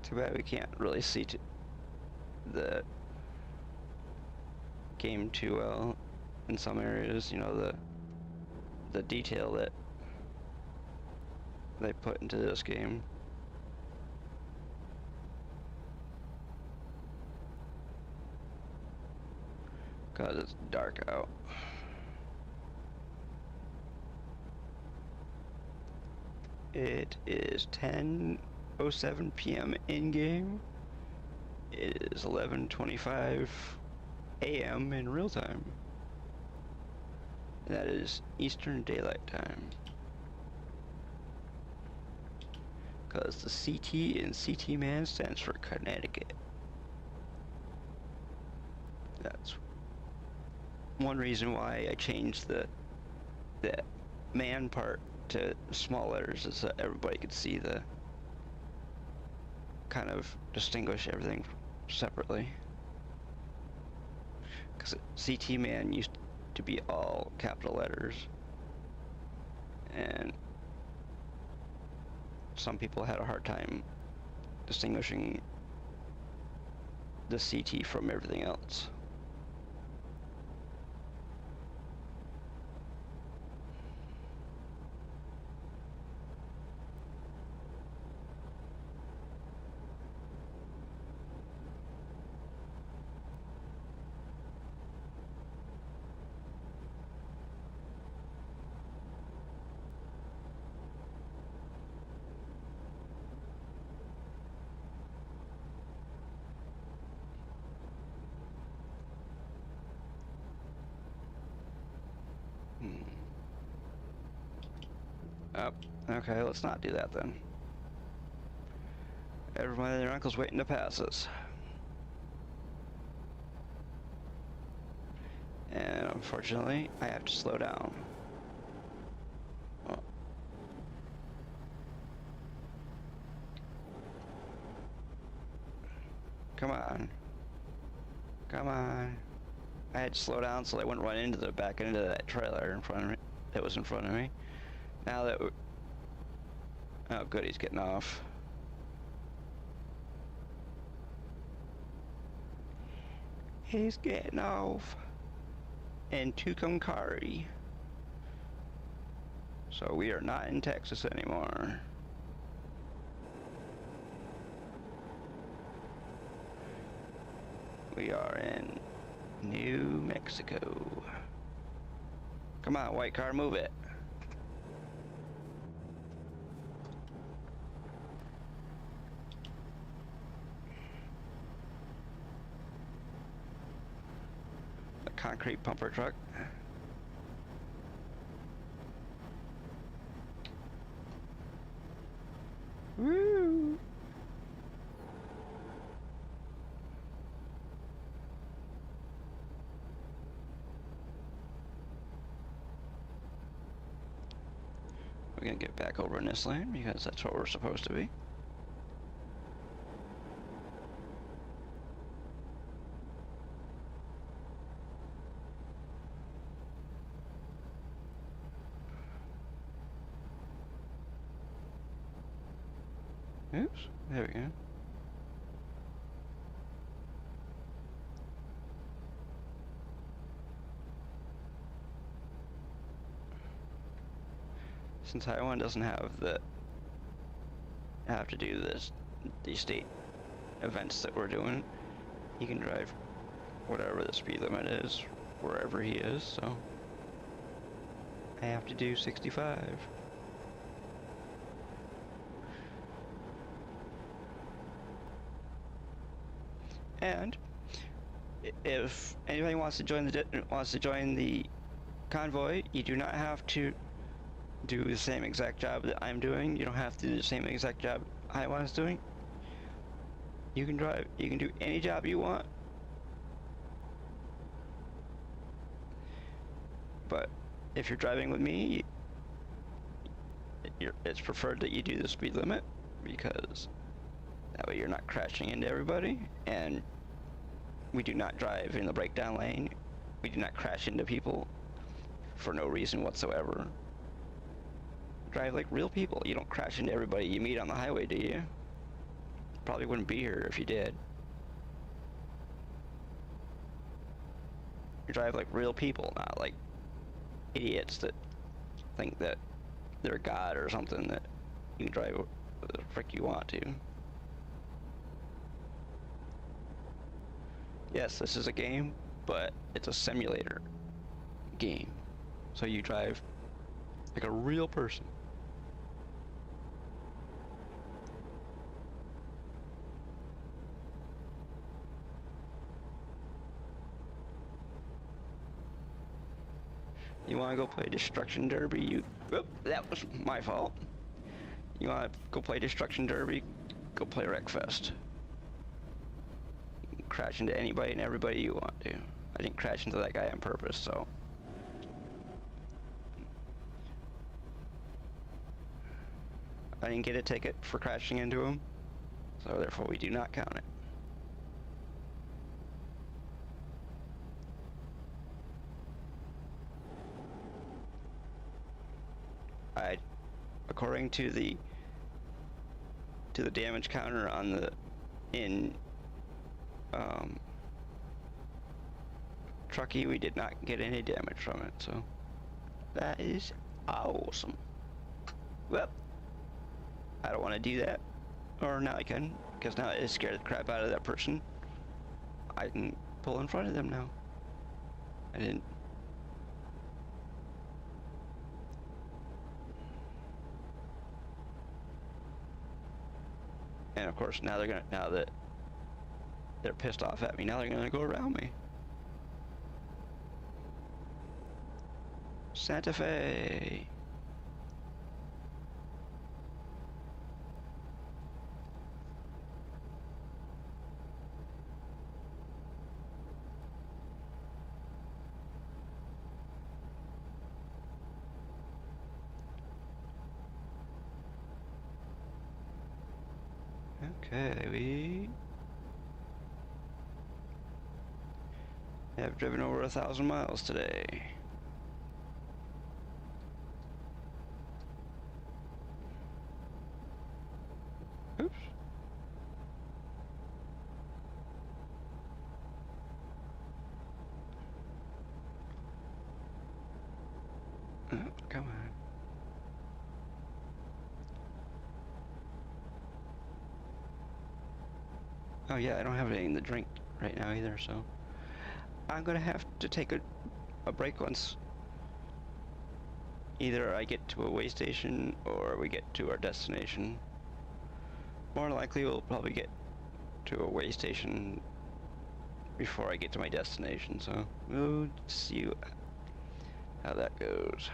A: Too bad we can't really see the game too well in some areas, you know, the detail that they put into this game. Cause it's dark out. It is 10:07 p.m. in game. It is 11:25 a.m. in real time. And that is Eastern Daylight Time. Because the CT in CT man stands for Connecticut. That's one reason why I changed the man part to small letters, is that everybody could see the kind of distinguish everything separately. Because CT man used to be all capital letters, and some people had a hard time distinguishing the CT from everything else. Oh, okay, let's not do that then. Everybody and their uncle's waiting to pass us. And unfortunately, I have to slow down. Oh. Come on. Come on. I had to slow down so I wouldn't run into the back end of that trailer in front of me. That was in front of me. Now that oh good, he's getting off. He's getting off. And Tucumcari. So we are not in Texas anymore. We are in New Mexico. Come on, white car, move it. A concrete pumper truck. Woo! We're gonna get back over in this lane because that's what we're supposed to be. Oops, there we go. since Taiwan doesn't have to do these state events that we're doing, he can drive whatever the speed limit is wherever he is, so I have to do 65. And if anybody wants to join the convoy, you do not have to do the same exact job that I'm doing. You don't have to do the same exact job I was doing. You can drive. You can do any job you want. But if you're driving with me, it's preferred that you do the speed limit, because that way you're not crashing into everybody, and we do not drive in the breakdown lane. We do not crash into people for no reason whatsoever. Drive like real people. You don't crash into everybody you meet on the highway, do you? Probably wouldn't be here if you did. You drive like real people, not like idiots that think that they're God or something, that you can drive the frick you want to. Yes, this is a game, but it's a simulator game. So you drive like a real person. You want to go play Destruction Derby? Oop, that was my fault. You want to go play Destruction Derby? Go play Wreckfest. You can crash into anybody and everybody you want to. I didn't crash into that guy on purpose, so. I didn't get a ticket for crashing into him, so therefore we do not count it. According to the damage counter on in Truckin, we did not get any damage from it, so that is awesome. Well, I don't want to do that, or now I can, because now it scared the crap out of that person. I can pull in front of them now. I didn't. And of course, now that they're pissed off at me, now they're gonna go around me. Santa Fe. Okay, we have driven over 1,000 miles today. Oops. Oh, come on. Oh yeah, I don't have anything to drink right now either, so I'm gonna have to take a break once either I get to a way station or we get to our destination. More likely we'll probably get to a way station before I get to my destination, so we'll see how that goes.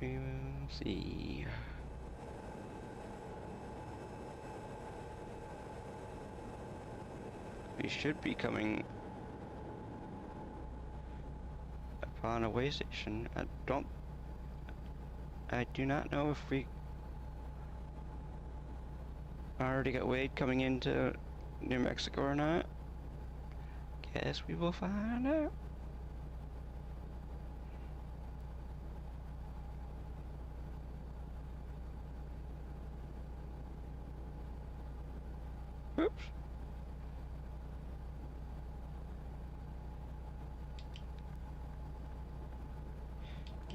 A: We will see. We should be coming upon a way station. I do not know if we already got weighed coming into New Mexico or not. Guess we will find out. Oops.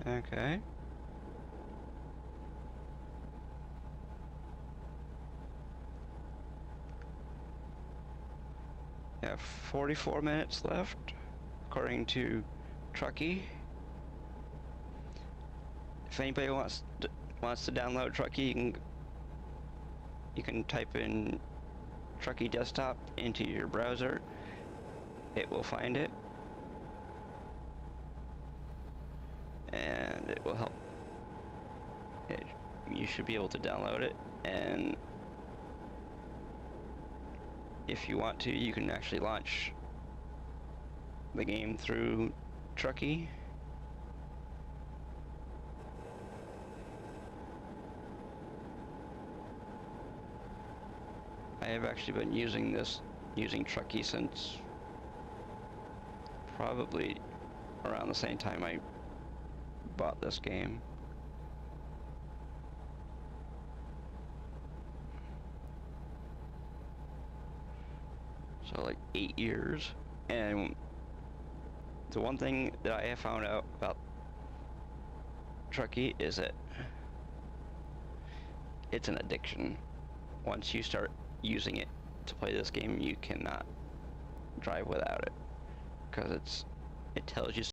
A: Okay. We have 44 minutes left, according to Trucky. If anybody wants to download Trucky, you can type in Trucky Desktop into your browser. It will find it, and it will help. You should be able to download it, and if you want to, you can actually launch the game through Trucky. I have actually been using Trucky since probably around the same time I bought this game. So like 8 years. And the one thing that I have found out about Trucky is that it's an addiction. Once you start using it to play this game, you cannot drive without it, because it tells you